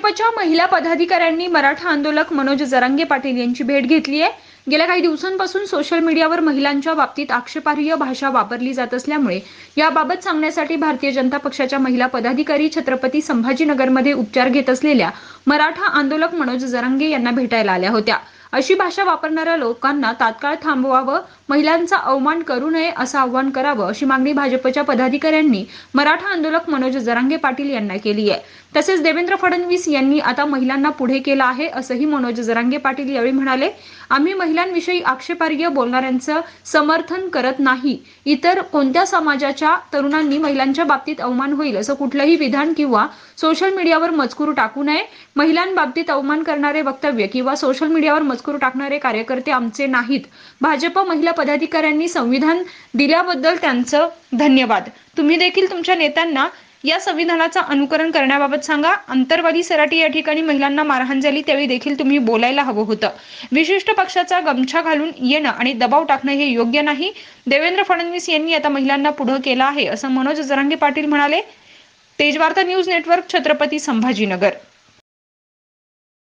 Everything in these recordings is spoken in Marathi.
भाजपच्या महिला पदाधिकाऱ्यांनी मराठा आंदोलक मनोज जरांगे पाटील यांची भेट घेतली आहे। गेल्या काही दिवसांपासून सोशल मीडियावर महिलांच्या बाबतीत आक्षेपार्ह भाषा वापरली जात असल्यामुळे याबाबत सांगण्यासाठी भारतीय जनता पक्षाच्या महिला पदाधिकारी छत्रपती संभाजीनगरमध्ये उपचार घेत असलेल्या मराठा आंदोलक मनोज जरांगे यांना भेटायला आल्या होत्या। अशी भाषा वापरणाऱ्या लोकांना तात्काळ थांबवावं, महिलांचा अवमान करू नये असं आवाहन करावं अशी मागणी भाजपच्या पदाधिकाऱ्यांनी मराठा आंदोलक मनोज जरांगे पाटील यांना केली आहे। तसेच देवेंद्र फडणवीस यांनी आता महिलांना पुढे केलं आहे असंही मनोज जरांगे पाटील यावेळी म्हणाले। आम्ही महिलांविषयी आक्षेपार्ह बोलणाऱ्यांचं समर्थन करत नाही। इतर कोणत्या समाजाच्या तरुणांनी महिलांच्या बाबतीत अवमान होईल असं कुठलंही विधान किंवा सोशल मीडियावर मजकूर टाकू नये। महिलांबाबतीत अवमान करणारे वक्तव्य किंवा सोशल मीडियावर मजकूर टाकणारे कार्यकर्ते आमचे नाहीत। भाजप महिला पदाधिकाऱ्यांनी संविधान दिल्याबद्दल त्यांचं धन्यवाद। तुम्ही देखील तुमच्या नेत्यांना या संविधानाचा अनुकरण करण्याबाबत सांगा। अंतरवाली सराटी या ठिकाणी महिलांना मारहाण झाली त्यावेळी देखील तुम्ही बोलायला हवं होतं। विशिष्ट पक्षाचा गमछा घालून येणं आणि दबाव टाकणं हे योग्य नाही। देवेंद्र फडणवीस यांनी आता महिलांना पुढे केलं आहे असं मनोज जरांगे पाटील म्हणाले। Tejvarta news network, Chhatrapati Sambhajinagar.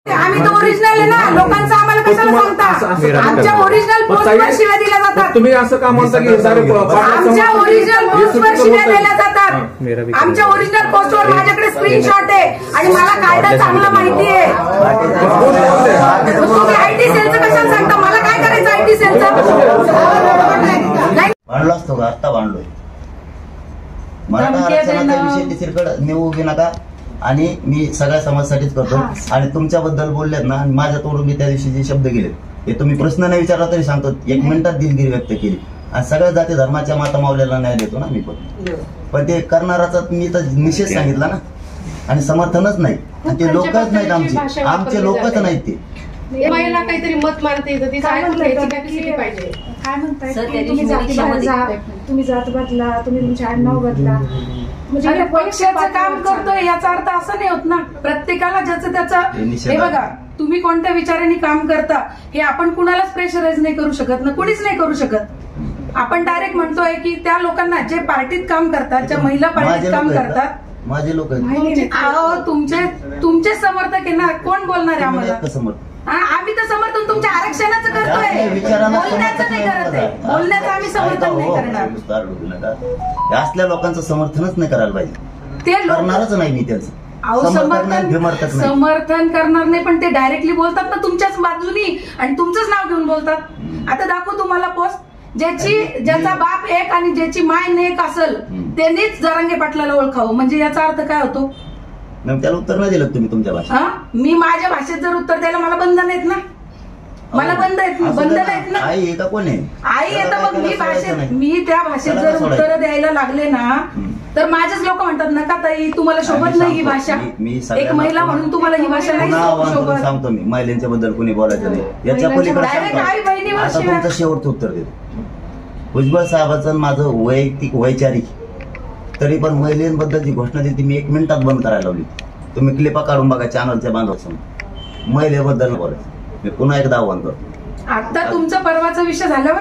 आम्ही तो ओरिजिनल आहे ना, लोकांचं आम्हाला कशाला सांगता? आमच्या ओरिजिनल पोस्टवर शिव्या दिल्या जातात। तुम्ही असं का म्हणता की आमच्या ओरिजिनल पोस्टवर शिव्या दिल्या जातात। आमच्या ओरिजिनल पोस्टवर माझ्याकडे स्क्रीनशॉट आहे आणि मला कायदा चांगला माहिती आहे। तुम्ही आयटी सेलचं कशाला सांगता? मला काय करायचं आयटी सेलचं? भांडलो असतो का? आता भांडलोय। मराठा आरक्षणाचा विषय दुसरीकडे नेऊ बी नका आणि मी सगळ्या समाजासाठीच करतो। आणि तुमच्याबद्दल बोललेत ना, माझ्या तोडून मी त्या दिवशी जे शब्द गेले हे तुम्ही प्रश्न नाही विचारला तरी सांगतो। 1 मिनिटात दिलगिरी व्यक्त केली आणि सगळ्या जाती धर्माच्या माता मावल्याला न्याय देतो ना मी पण ते करणाराचा मी तर निषेध सांगितला ना आणि समर्थनच नाही। ते लोकच नाहीत आमचे लोकच नाहीत ते। महिला काहीतरी मत मानते तिचं ऐकून घ्यायची कॅपॅसिटी पाहिजे। काय म्हणताय? तुम्ही जात बदला, तुम्ही तुमचे आडनाव बदला, म्हणजे पक्षाचं काम करतोय याचा अर्थ असा नाही होत ना। प्रत्येकाला ज्याचं त्याचं हे बघा, तुम्ही कोणत्या विचारांनी काम करता हे आपण कुणालाच प्रेशराईज नाही करू शकत ना, कुणीच नाही करू शकत। आपण डायरेक्ट म्हणतोय की त्या लोकांना जे पार्टीत काम करतात, ज्या महिला पार्टीत काम करतात, माझे लोक तुमचे समर्थक आहे ना, कोण बोलणार आहे आम्हाला? आम्ही तर समर्थन तुमच्या आरक्षणाचं करतोय, बोलण्याचं नाही करत आहे। बोलण्याचं आम्ही समर्थन नाही करणार। असल्या लोकांचं समर्थनच नाही करायला पाहिजे, ते करणारच नाही मी त्यांचं समर्थन करणार नाही। पण ते डायरेक्टली बोलतात ना तुमच्याच बाजूनी आणि तुमचंच नाव घेऊन बोलतात। आता दाखवू तुम्हाला पोस्ट, ज्याचा बाप एक आणि ज्याची माय नेक असेल त्यांनीच जरांगे पाटलाला ओळखावं, म्हणजे याचा अर्थ काय होतो? त्याला उत्तर नाही दिलं तुम्ही तुमच्या भाषेत। मी माझ्या भाषेत जर उत्तर द्यायला मला बंधन आहेत ना, मला बंधन आहेत ना। आई का कोण आहे? आई येतं मग मी त्या भाषेत जर उत्तर द्यायला लागले ना तर माझेच लोक म्हणतात नका ताई, तुम्हाला शोभत नाही ही भाषा। एक महिला म्हणून तुम्हाला ही भाषा नाही शोभत। सांगतो मी, महिलांच्या बद्दल कोणी बोलायचं नाही याच्या पलीकडे। आता तुमचं शेवटचं उत्तर देतो। भुजबळ साहेबांचं माझं वैयक्तिक वैचारिक, तरी पण महिलांबद्दलची घोषणा दिली मी 1 मिनिटात बंद करायला लावली। तुम्ही क्लिपा काढून बघा चॅनलच्या बांधवासमोर, महिलेबद्दल बोलायचं। मी पुन्हा एकदा आव्हान करतो। आता तुमचा परवाचा विषय झाल्यावर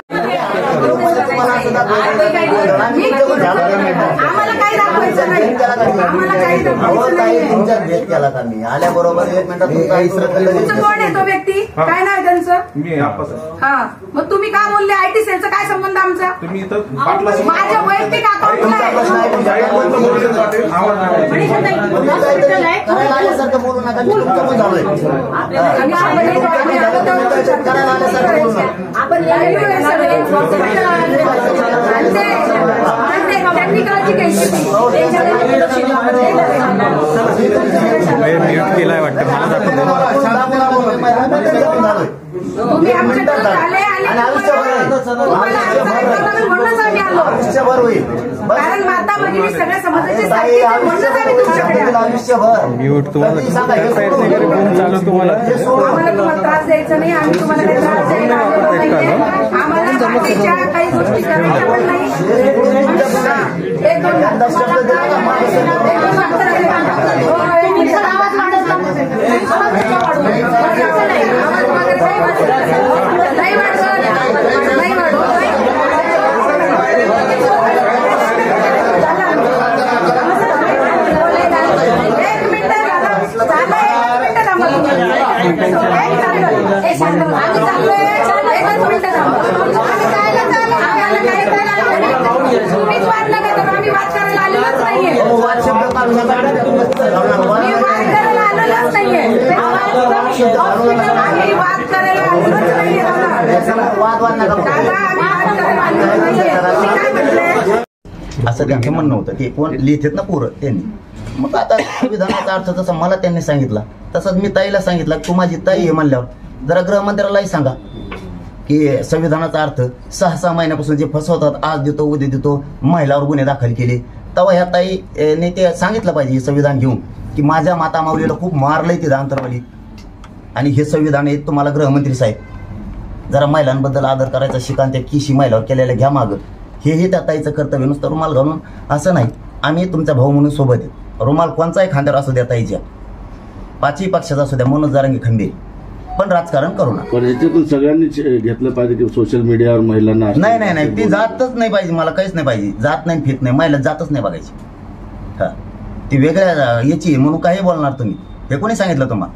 आम्हाला काही दाखवायचं नाही, आम्हाला काही दाखवायचं नाही। तुमच्या भेट केला का मी आल्याबरोबर 1 मिनिटात तुमचं कोण आहे तो व्यक्ती? काय नाव आहे त्यांचं? हा, मग तुम्ही का बोलले? आयटी सेलचा काय संबंध आमचा? माझ्या वैयक्तिक अकाउंटला बोलू नका, मी तुमचं पण झालोय। आपण केलाय वाटतं तुम्ही आमच्याकडे आले कारण माता भगिनी सगळ्या समाजाचे आम्हाला त्रास द्यायचा नाही, आम्ही तुम्हाला काही त्रास द्यायला आम्हाला बाकीच्या काही गोष्टी करायच्या पण नाही। एक मिनिट असं त्यांचं म्हणणं होतं. ते कोण लिहितात ना पोरं त्यांनी. मग आता संविधानाचा अर्थ जसा मला त्यांनी सांगितला तसंच मी ताईला सांगितलं. तू माझी ताई आहे म्हणल्यावर जरा गृहमंत्र्यालाही सांगा की संविधानाचा अर्थ 6-6 महिन्यापासून जे फसवतात, आज देतो उद्या देतो, महिलावर गुन्हे दाखल केले, तेव्हा ह्या ताईने ते सांगितलं पाहिजे संविधान घेऊन की माझ्या माता माऊलीला खूप मारलंय ते अंतरवाली आणि हे संविधान आहे. तुम्हाला गृहमंत्री साहेब जरा महिलांबद्दल आदर करायचा शिका. त्या किशी महिलावर केलेल्या घ्या मागं. हे त्या ताईचं कर्तव्य. नुसतं रुमाल घालून असं नाही. आम्ही तुमचा भाऊ म्हणून सोबत आहे. रुमाल कोणचाही खांद्यावर असू द्या ताईच्या, 5ही पक्षाचा असू द्या, मनोज जरांगे खंबीर, पण राजकारण करू नका. पण याच्यातून सगळ्यांनीच घेतलं पाहिजे की सोशल मीडियावर महिलांना. नाही ती जातच नाही पाहिजे. मला काहीच नाही पाहिजे. जात नाही, फित नाही, महिला जातच नाही बघायची. हा ती वेगळ्या याची म्हणून काही बोलणार तुम्ही. हे कोणी सांगितलं तुम्हाला?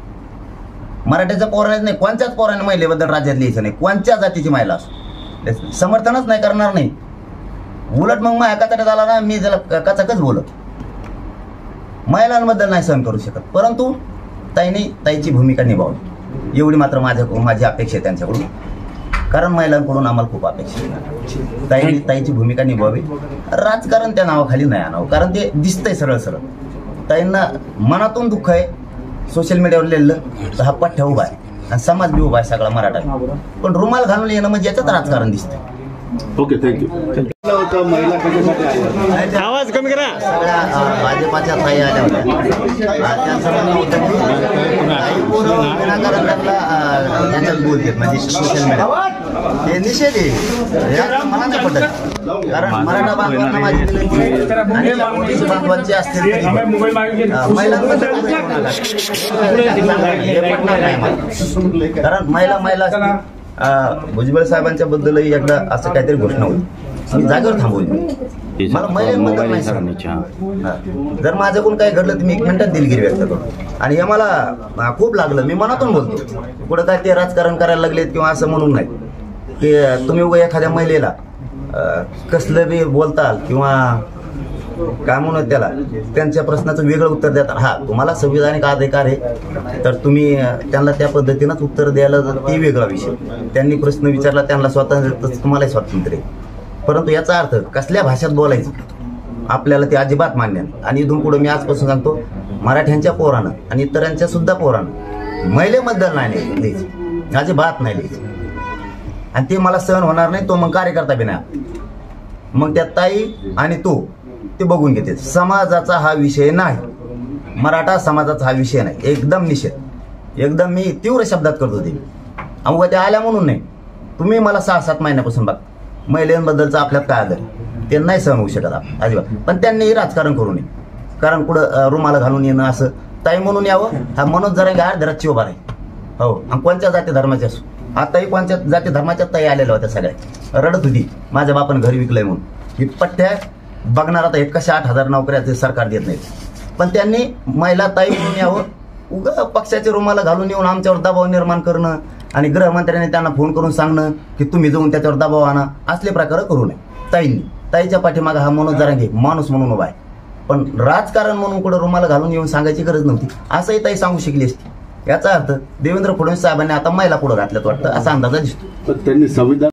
मराठ्याच्या पोराने नाही, कोणत्याच पोराने महिलेबद्दल राज्यात लिहायचं नाही. कोणत्या जातीची महिला असो समर्थनच नाही करणार नाही. उलट मग माझ्या कचाट्यात आला ना, मी त्याला कचाकच बोलत. महिलांबद्दल नाही सहन करू शकत. परंतु ताईची भूमिका निभावली एवढी मात्र माझी अपेक्षा आहे त्यांच्याकडून. कारण महिलांकडून आम्हाला खूप अपेक्षा आहे. ताईची भूमिका निभावी. राजकारण त्या नावाखाली नाही आणावं. कारण ते दिसतंय सरळ सरळ. ताईंना मनातून दुःख आहे. सोशल मीडियावर लिहिलं तर हा पठ्ठ्या उभा आहे आणि समाज बी उभा आहे सगळा मराठा. पण रुमाल घालून येणं म्हणजे याच्यात राजकारण दिसतंय. Okay, thank you. महिला कशासाठी आल्या? आवाज कमी करा. सगळ्या भाजपाच्या ताई आल्या होत्या. त्यांचं म्हणणं होतं की काही पोरं विनाकारण त्यांना याच्यात बोलतात म्हणजे सोशल मीडिया. हे निषेध आहे. हे आता मला नाही पटत. कारण मराठा बांधवांना माझी विनंती आणि ओबीसी बांधवांची असतील तरी महिलांबद्दल हे पटणार नाही मला. कारण महिला असतील. भुजबळ साहेबांच्या बद्दलही एकदा असं काहीतरी घोषणा होती. मी जागेवर थांबवली. मला महिलांबद्दल नाही सांगितलं. जर माझ्याकडून काही घडलं तर मी 1 मिनिटात दिलगिरी व्यक्त करतो. आणि हे मला खूप लागलं. मी मनातून बोलतो. पुढं काय ते राजकारण करायला लागलेत किंवा असं म्हणून नाही की तुम्ही उगा एखाद्या महिलेला कसलं बी बोलताल किंवा काय म्हणत त्याला त्यांच्या प्रश्नाचं वेगळं उत्तर देतात. हा तुम्हाला संविधानिक अधिकार आहे तर तुम्ही त्यांना त्या पद्धतीनंच उत्तर द्यायला ते वेगळा विषय. त्यांनी प्रश्न विचारला, त्यांना स्वातंत्र्य, तुम्हालाही स्वातंत्र्य आहे. परंतु याचा अर्थ कसल्या भाषेत बोलायचं आपल्याला ते अजिबात मान्य नाही. आणि इथून पुढे मी आजपासून सांगतो, मराठ्यांच्या पोरानं आणि इतरांच्या सुद्धा पोरानं महिलेबद्दल नाही लिहायचं, अजिबात नाही लिहायचं. आणि ते मला सहन होणार नाही. तो मग कार्यकर्ता बी नाही. मग त्या ताई आणि तो ते बघून घेते. समाजाचा हा विषय नाही. मराठा समाजाचा हा विषय नाही. एकदम निषेध. एकदम मी तीव्र शब्दात करतो ते. अमुक त्या आल्या म्हणून नाही. तुम्ही मला 6-7 महिन्यापासून बघ महिलांबद्दलचा आपल्यात काय आदर ते नाही सहन होऊ शकत आपण अजिबात. पण त्यांनी राजकारण करू नये. कारण कुठं रुमाला घालून येणं असं ताई म्हणून यावं. हा मनोज जरांगे अर्धराची उभा आहे. हो. आणि कोणत्या जाती धर्माच्या असो. आताही कोणत्या जाती धर्माच्या ताई आलेल्या होत्या. सगळ्या रडत होती माझ्या बापानं घर विकलंय म्हणून. ही पठ्ठ्या बघणार आता हे कशा 8,000 नोकऱ्या सरकार देत नाहीत. पण त्यांनी महिला ताई म्हणून यावं. उगा पक्षाचे रुमाला घालून येऊन आमच्यावर दबाव निर्माण करणं आणि गृहमंत्र्यांनी त्यांना फोन करून सांगणं की तुम्ही जाऊन त्याच्यावर दबाव आणा असले प्रकार करू नये. ताईच्या पाठीमागा हा मनोज जरांगे माणूस म्हणून उभा आहे. पण राजकारण म्हणून कुठं रुमाला घालून येऊन सांगायची गरज नव्हती. असंही ताई सांगू शकली असती. याचा अर्थ देवेंद्र फडणवीस साहेबांनी आता महिला पुढे घातल्यात वाटतं असा अंदाज दिसतो. पण त्यांनी संविधान